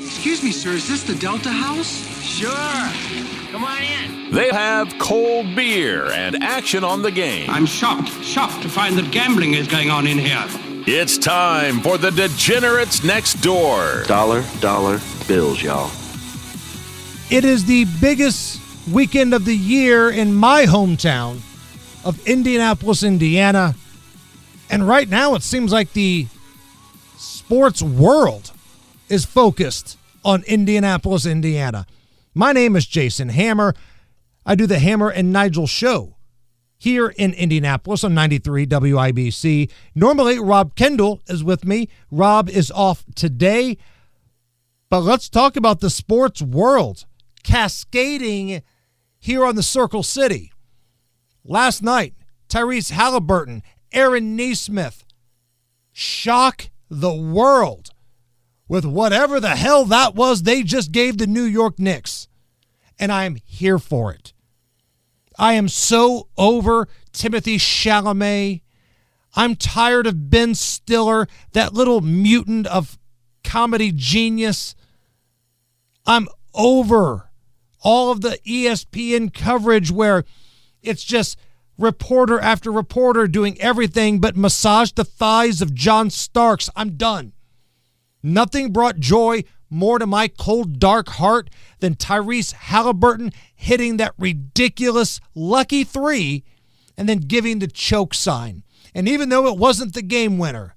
Excuse me, sir, is this the Delta House? Sure. Come on in. They have cold beer and action on the game. I'm shocked to find that gambling is going on in here. It's time for the Degenerates Next Door. Dollar bills, y'all. It is the biggest weekend of the year in my hometown of Indianapolis, Indiana. And right now it seems like the sports world is focused on Indianapolis, Indiana. My name is Jason Hammer. I do the Hammer and Nigel show here in Indianapolis on 93 WIBC. Normally, Rob Kendall is with me. Rob is off today. But let's talk about the sports world cascading here on the Circle City. Last night, Tyrese Halliburton, Aaron Nesmith shock the world with whatever the hell that was they just gave the New York Knicks. And I'm here for it. I am so over Timothée Chalamet. I'm tired of Ben Stiller, that little mutant of comedy genius. I'm over all of the ESPN coverage where it's just reporter after reporter doing everything but massage the thighs of John Starks. I'm done. Nothing brought joy more to my cold, dark heart than Tyrese Halliburton hitting that ridiculous lucky three and then giving the choke sign. And even though it wasn't the game winner,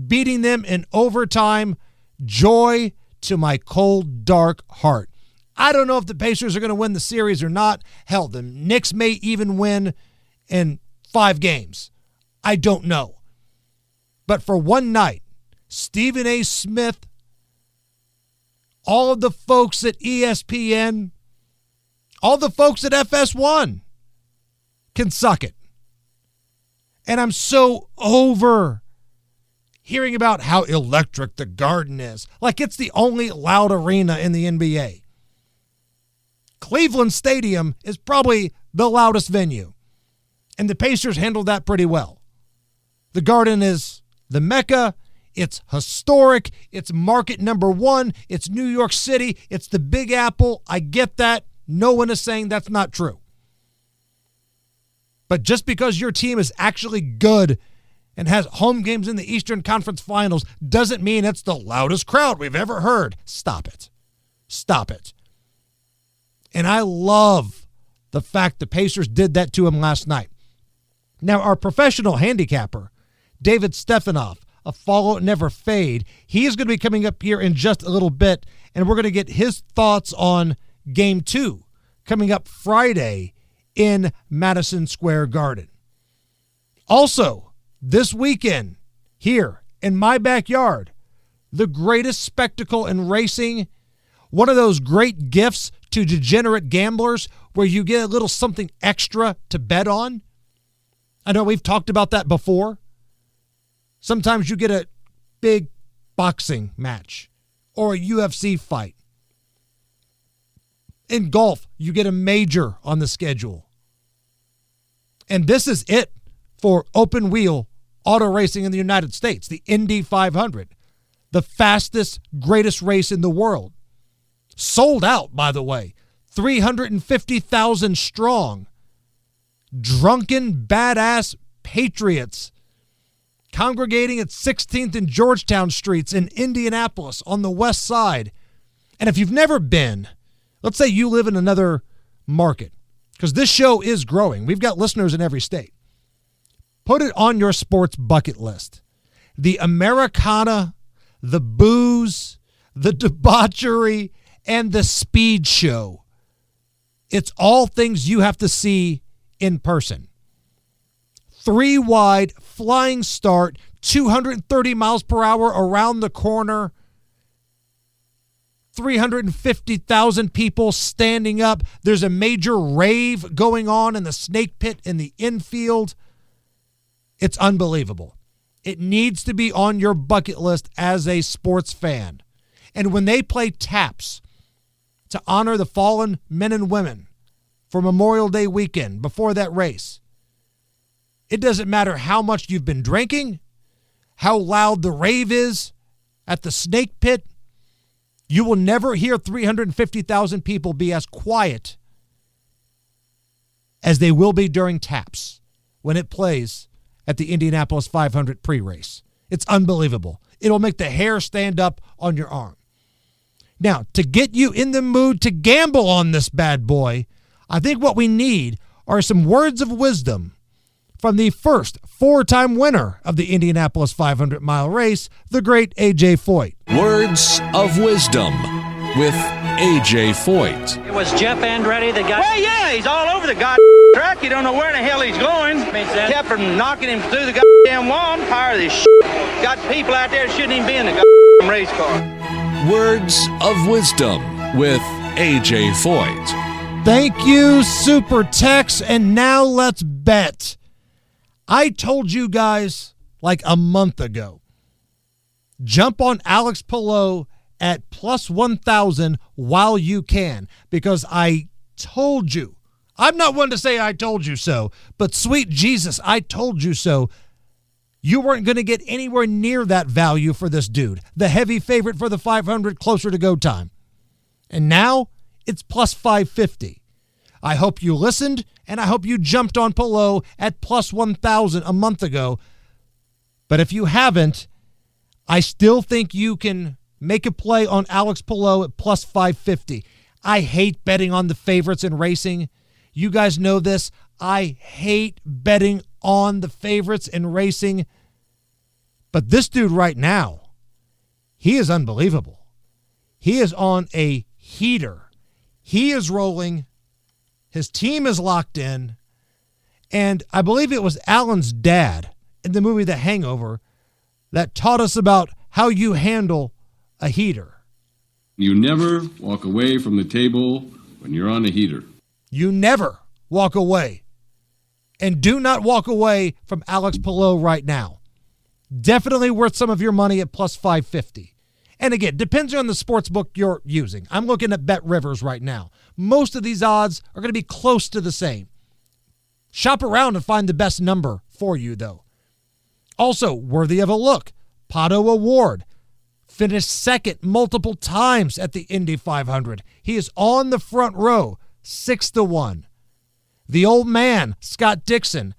beating them in overtime, joy to my cold, dark heart. I don't know if the Pacers are going to win the series or not. Hell, the Knicks may even win in 5 games. I don't know. But for one night, Stephen A. Smith, all of the folks at ESPN, all the folks at FS1 can suck it. And I'm so over hearing about how electric the Garden is. Like it's the only loud arena in the NBA. Cleveland Stadium is probably the loudest venue. And the Pacers handled that pretty well. The Garden is the Mecca. It's historic. It's market number 1. It's New York City. It's the Big Apple. I get that. No one is saying that's not true. But just because your team is actually good and has home games in the Eastern Conference Finals doesn't mean it's the loudest crowd we've ever heard. Stop it. Stop it. And I love the fact the Pacers did that to him last night. Now, our professional handicapper, David Stefanoff, a Follow It Never Fade, he is going to be coming up here in just a little bit, and we're going to get his thoughts on Game 2 coming up Friday in Madison Square Garden. Also, this weekend, here in my backyard, the greatest spectacle in racing, one of those great gifts to degenerate gamblers where you get a little something extra to bet on. I know we've talked about that before. Sometimes you get a big boxing match or a UFC fight. In golf, you get a major on the schedule. And this is it for open wheel auto racing in the United States, the Indy 500, the fastest, greatest race in the world. Sold out, by the way, 350,000 strong. Drunken, badass patriots congregating at 16th and Georgetown Streets in Indianapolis on the west side. And if you've never been, let's say you live in another market, because this show is growing. We've got listeners in every state. Put it on your sports bucket list. The Americana, the booze, the debauchery, and the speed show. It's all things you have to see in person. 3 wide, flying start, 230 miles per hour around the corner, 350,000 people standing up. There's a major rave going on in the snake pit in the infield. It's unbelievable. It needs to be on your bucket list as a sports fan. And when they play taps to honor the fallen men and women for Memorial Day weekend before that race, it doesn't matter how much you've been drinking, how loud the rave is at the snake pit, You will never hear 350,000 people be as quiet as they will be during taps when it plays at the Indianapolis 500 pre-race. It's unbelievable. It'll make the hair stand up on your arm. Now, to get you in the mood to gamble on this bad boy, I think what we need are some words of wisdom from the first four-time winner of the Indianapolis 500-mile race, the great A.J. Foyt. Words of Wisdom with A.J. Foyt. It was Jeff Andretti that got... Well, yeah, he's all over the track. You don't know where the hell he's going. Makes sense. Kept from knocking him through the wall. I'm tired of this shit. Got people out there that shouldn't even be in the race car. Words of Wisdom with A.J. Foyt. Thank you, Super Tex, and now let's bet. I told you guys like a month ago, jump on Alex Palou at plus 1,000 while you can, because I told you. I'm not one to say I told you so, but sweet Jesus, I told you so. You weren't going to get anywhere near that value for this dude, the heavy favorite for the 500 closer to go time. And now it's plus 550. I hope you listened, and I hope you jumped on Palou at plus 1,000 a month ago. But if you haven't, I still think you can make a play on Alex Palou at plus 550. I hate betting on the favorites in racing. You guys know this. I hate betting on the favorites in racing. But this dude right now, he is unbelievable. He is on a heater. He is rolling. His team is locked in. And I believe it was Alan's dad in the movie The Hangover that taught us about how you handle a heater. You never walk away from the table when you're on a heater. You never walk away. And do not walk away from Alex Palou right now. Definitely worth some of your money at plus 550. And again, depends on the sports book you're using. I'm looking at Bet Rivers right now. Most of these odds are going to be close to the same. Shop around and find the best number for you, though. Also, worthy of a look, Pato Award. Finished second multiple times at the Indy 500. He is on the front row, 6-1. The old man, Scott Dixon,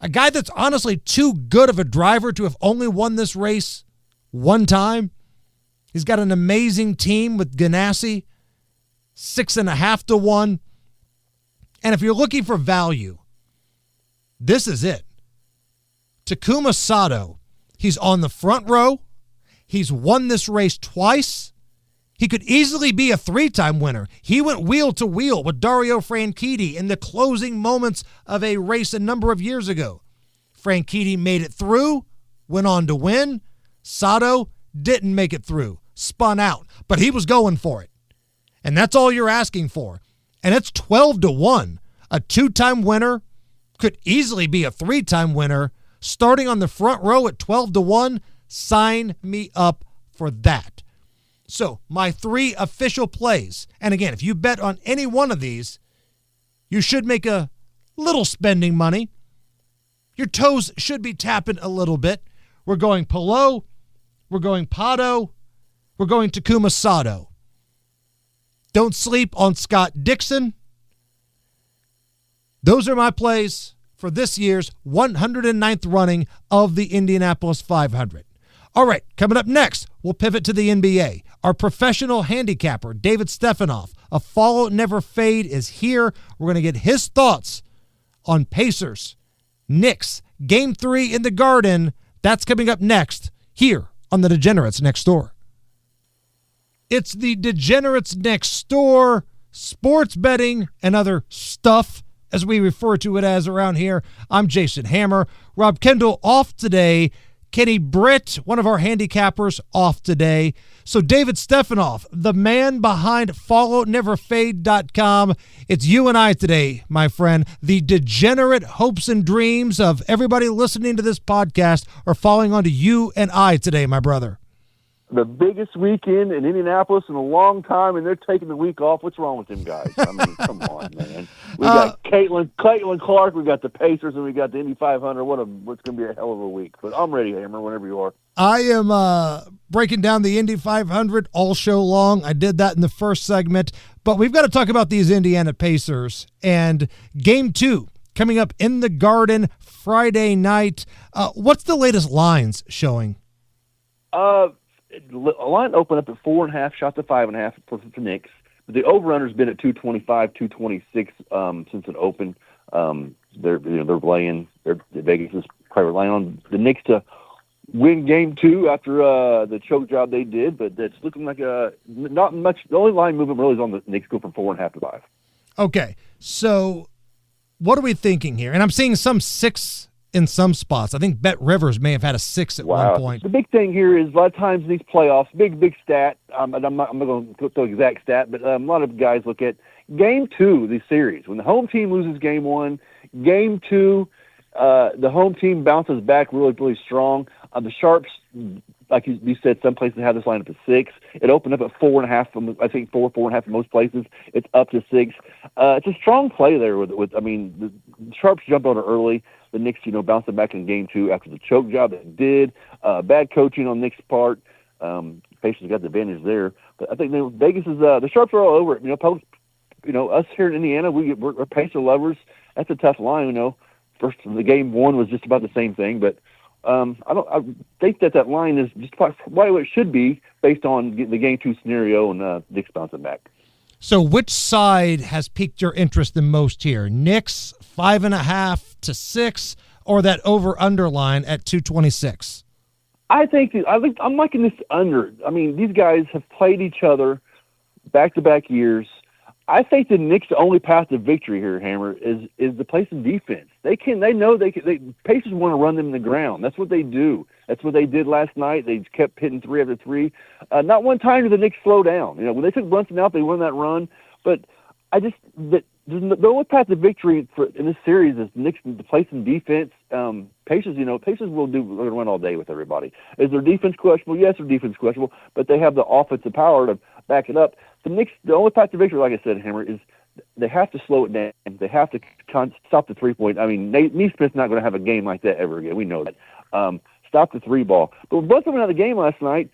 a guy that's honestly too good of a driver to have only won this race one time. He's got an amazing team with Ganassi, 6.5-1. And if you're looking for value, this is it. Takuma Sato, he's on the front row. He's won this race twice. He could easily be a three-time winner. He went wheel to wheel with Dario Franchitti in the closing moments of a race a number of years ago. Franchitti made it through, went on to win. Sato didn't make it through, spun out, but he was going for it. And that's all you're asking for. And it's 12-1. A two-time winner could easily be a three-time winner. Starting on the front row at 12-1, sign me up for that. So my three official plays, and again, if you bet on any one of these, you should make a little spending money. Your toes should be tapping a little bit. We're going Palou, we're going Pato, we're going Takuma Sato. Don't sleep on Scott Dixon. Those are my plays for this year's 109th running of the Indianapolis 500. All right, coming up next, we'll pivot to the NBA. Our professional handicapper, David Stefanoff, of Follow Never Fade, is here. We're going to get his thoughts on Pacers-Knicks, Game 3 in the Garden. That's coming up next here on The Degenerates Next Door. It's The Degenerates Next Door, sports betting and other stuff, as we refer to it as around here. I'm Jason Hammer. Rob Kendall off today. Kenny Britt, one of our handicappers, off today. So David Stefanoff, the man behind FollowNeverFade.com. It's you and I today, my friend. The degenerate hopes and dreams of everybody listening to this podcast are falling onto you and I today, my brother. the biggest weekend in Indianapolis in a long time, and they're taking the week off. What's wrong with them guys? I mean, come on, man. We got Caitlin Clark, we got the Pacers, and we got the Indy 500. What's going to be a hell of a week. But I'm ready, Hammer, whenever you are. I am breaking down the Indy 500 all show long. I did that in the first segment. But we've got to talk about these Indiana Pacers and Game 2 coming up in the Garden Friday night. What's the latest lines showing? A line opened up at 4.5, shot to 5.5 for the Knicks. But the over/under's been at 225, 226 since it opened. They're playing. Vegas is probably relying on the Knicks to win Game 2 after the choke job they did. But it's looking like not much. The only line movement really is on the Knicks go from 4.5 to 5. Okay, so what are we thinking here? And I'm seeing some 6 in some spots. I think Bet Rivers may have had a 6 at one point. The big thing here is a lot of times in these playoffs, big stat, I'm not going to put the exact stat, but a lot of guys look at Game 2 of these series. When the home team loses Game 1, Game 2, the home team bounces back really, really strong. The Sharps, like you said, some places have this line up at 6. It opened up at 4.5. I think 4.5 in most places. It's up to 6. It's a strong play there. The Sharps jumped on it early. The Knicks, bouncing back in Game 2 after the choke job they did. Bad coaching on Knicks' part. Pacers got the advantage there. But I think Vegas is the Sharps are all over it. Us here in Indiana, we're Pacer lovers. That's a tough line. First the Game 1 was just about the same thing, but I think that line is just quite what it should be based on the Game 2 scenario and Knicks bouncing back. So which side has piqued your interest the most here? Knicks 5.5 to 6, or that over/under line at 226? I think I'm liking this under. I mean, these guys have played each other back-to-back years. I think the Knicks' only path to victory here, Hammer, is the place in defense. Pacers want to run them in the ground. That's what they do. That's what they did last night. They kept hitting 3 after 3. Not one time did the Knicks slow down. When they took Brunson out, they won that run. But the only path to victory in this series is the Knicks, the place in defense. Pacers will run all day with everybody. Is their defense questionable? Yes, their defense is questionable, but they have the offensive power to back it up. The Knicks, the only path to victory, like I said, Hammer, is they have to slow it down. They have to stop the 3-point. I mean, Neesmith's not going to have a game like that ever again. We know that. Stop the 3 ball. But when Brunson went out of the game last night,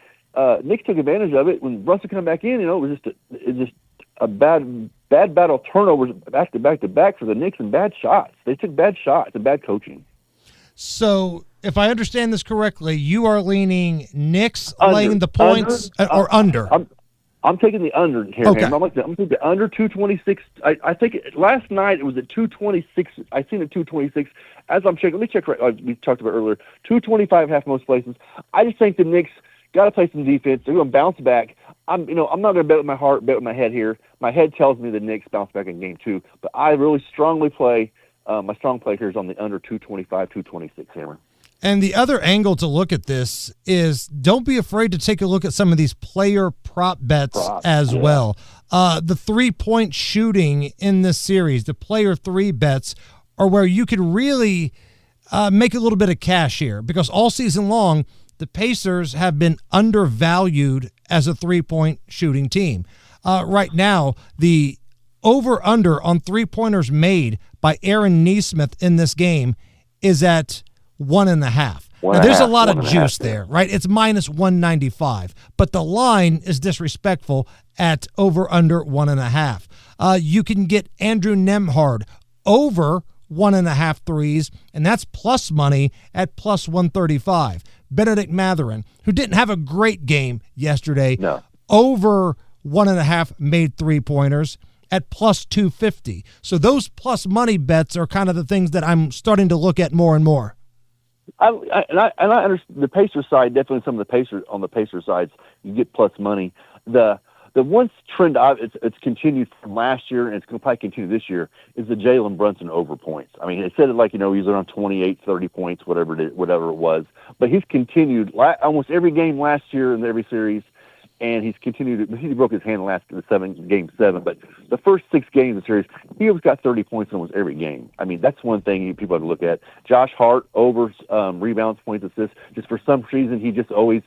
Knicks took advantage of it. When Brunson came back in, it was just a bad battle turnovers back to back for the Knicks and bad shots. They took bad shots and bad coaching. So, if I understand this correctly, you are leaning Knicks laying the points or under. I'm taking the under here. Okay. I'm taking the under 226. I think last night it was at 226. I seen it 226. As I'm checking, let me check. We talked about earlier 225.5 most places. I just think the Knicks got to play some defense. They're going to bounce back. I'm not going to bet with my heart, bet with my head here. My head tells me the Knicks bounce back in Game 2, but I really strongly play. My strong play here is on the under 225, 226. Hammer. And the other angle to look at this is don't be afraid to take a look at some of these player prop bets as well. The 3-point shooting in this series, the player 3 bets, are where you could really make a little bit of cash here because all season long, the Pacers have been undervalued as a 3-point shooting team. Right now, the over-under on 3-pointers made by Aaron Neesmith in this game is at 1.5. Now, there's a lot of juice there, right? It's minus 195, but the line is disrespectful at over/under 1.5. You can get Andrew Nembhard over 1.5 threes, and that's plus money at plus 135. Benedict Mathurin, who didn't have a great game yesterday, over 1.5 made 3-pointers at plus 250. So those plus money bets are kind of the things that I'm starting to look at more and more. I understand the Pacers side. Definitely, some of the Pacers on the Pacers sides, you get plus money. The one trend it's continued from last year, and it's going to probably continue this year, is the Jalen Brunson over points. I mean, it said it like he's around 28, 30 points, whatever it was. But he's continued almost every game last year in every series, and he's continued. He broke his hand game 7, but the first 6 games of the series, he always got 30 points in almost every game. I mean, that's one thing people have to look at. Josh Hart over rebounds, points, assists. Just for some reason, he just always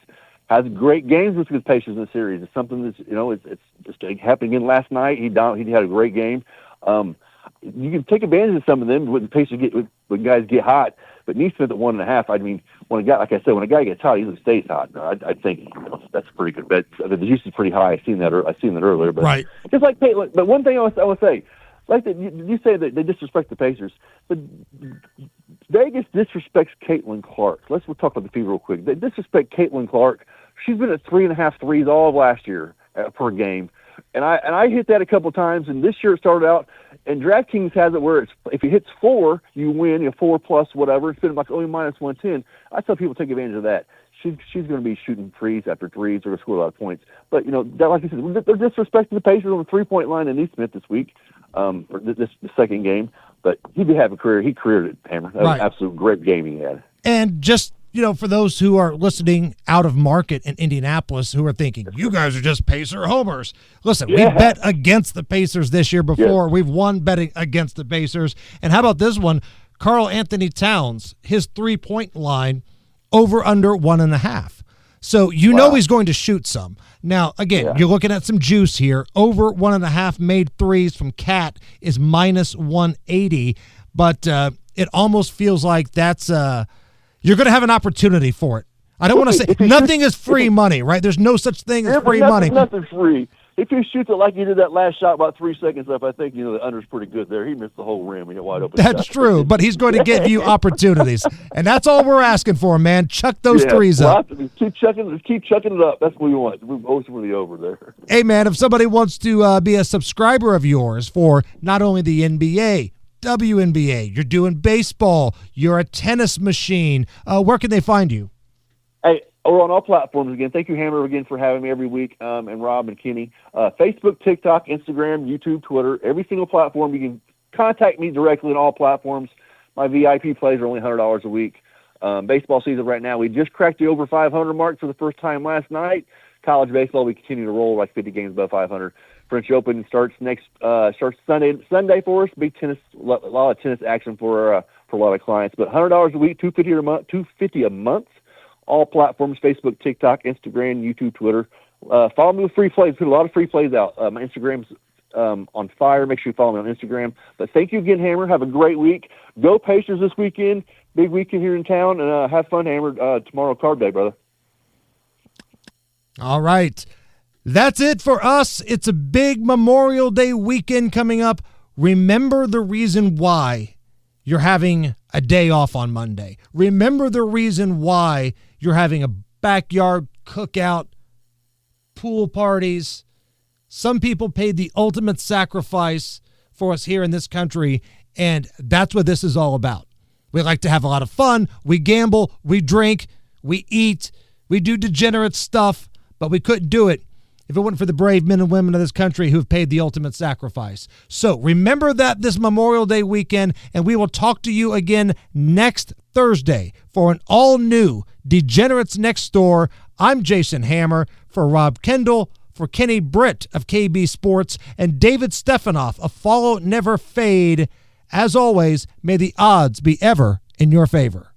has great games with the Pacers in the series. It's something that's, it's just happened again last night. He had a great game. You can take advantage of some of them when the Pacers when guys get hot. But Neesmith at 1.5, I mean, when a guy gets hot, he usually stays hot. I think that's a pretty good bet. The juice is pretty high. I seen that earlier. But right. Just like Caitlin. But one thing I want to say, like you say that they disrespect the Pacers, but Vegas disrespects Caitlin Clark. We'll talk about the fee real quick. They disrespect Caitlin Clark. She's been at 3.5 threes all of last year per game, and I hit that a couple of times. And this year it started out, and DraftKings has it where if it hits 4, you win, 4 plus whatever. Instead of like only minus 110. I tell people take advantage of that. She's going to be shooting threes after threes. They're going to score a lot of points. But like I said, they're disrespecting the Pacers on the 3-point line in Neesmith this week. For this second game, but he did have a career. He careered it, Hammer. That was an absolute great game he had. And just, for those who are listening out of market in Indianapolis who are thinking, you guys are just Pacer homers. Listen, we bet against the Pacers this year before. Yeah. We've won betting against the Pacers. And how about this one? Karl Anthony Towns, his 3-point line, over under 1.5. So he's going to shoot some. Now, again, you're looking at some juice here. Over 1.5 made threes from Cat is minus 180, but it almost feels like that's you're going to have an opportunity for it. I don't want to say nothing is free money, right? There's no such thing as free money. Nothing's free. If he shoots it like he did that last shot about 3 seconds up, I think the under's pretty good there. He missed the whole rim. He got wide open. That's true, but he's going to give you opportunities, and that's all we're asking for, man. Chuck those threes up. Keep chucking it up. That's what we want. We're always really over there. Hey, man, if somebody wants to be a subscriber of yours for not only the NBA, WNBA, you're doing baseball, you're a tennis machine, where can they find you? Hey, we're on all platforms again. Thank you, Hammer, again for having me every week, and Rob and Kenny. Facebook, TikTok, Instagram, YouTube, Twitter, every single platform. You can contact me directly on all platforms. My VIP plays are only $100 a week. Baseball season right now, we just cracked the over 500 mark for the first time last night. College baseball, we continue to roll like 50 games above 500. French Open starts Sunday for us. Big tennis, a lot of tennis action for a lot of clients. But $100 a week, $250 a month. All platforms: Facebook, TikTok, Instagram, YouTube, Twitter. Follow me with free plays. Put a lot of free plays out. My Instagram's on fire. Make sure you follow me on Instagram. But thank you again, Hammer. Have a great week. Go Pacers this weekend. Big weekend here in town. And have fun, Hammer. Tomorrow, card day, brother. All right. That's it for us. It's a big Memorial Day weekend coming up. Remember the reason why you're having a day off on Monday. Remember the reason why you're having a backyard cookout, pool parties. Some people paid the ultimate sacrifice for us here in this country, and that's what this is all about. We like to have a lot of fun. We gamble, we drink, we eat, we do degenerate stuff, but we couldn't do it if it wasn't for the brave men and women of this country who have paid the ultimate sacrifice. So remember that this Memorial Day weekend, and we will talk to you again next Thursday for an all-new Degenerates Next Door. I'm Jason Hammer for Rob Kendall, for Kenny Britt of KB Sports, and David Stefanoff of Follow Never Fade. As always, may the odds be ever in your favor.